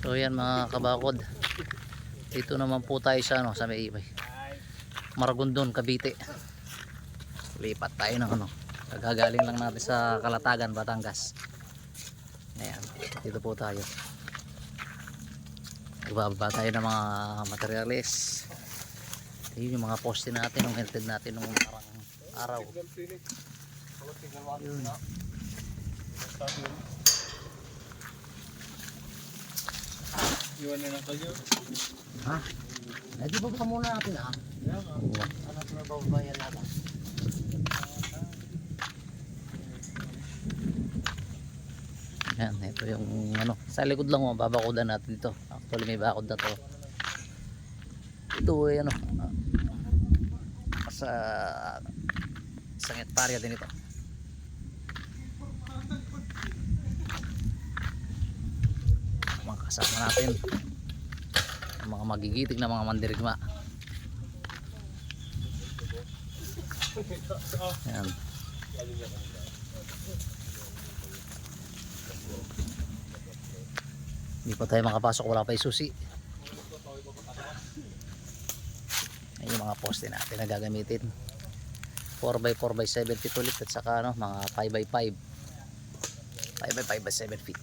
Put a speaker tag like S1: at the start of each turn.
S1: So yan mga kabakod, dito naman po tayo sa sa may Maragondon, Cavite. Lipat tayo ng kagagaling lang natin sa Calatagan, Batangas. Ayan, dito po tayo. Ibababa tayo ng mga materialis. Ayun yung mga poste natin, yung melted natin nung parang araw. Yun.
S2: Iwan na lang kayo.
S1: Ha? Eh, di ba muna natin ha? Ano ito na babayan natin? Yan, ito yung sa likod lang babakudan natin ito. Actually may bakod na to. Ito ay sa hektarya din ito. Mga kasama natin ang mga magigiting na mga mandirigma. Yan. Hindi pa tayo makapasok, wala pa isusi. Ayun yung mga poste natin na gagamitin. 4x4x7 feet ulit at saka mga 5x5 by 7 feet.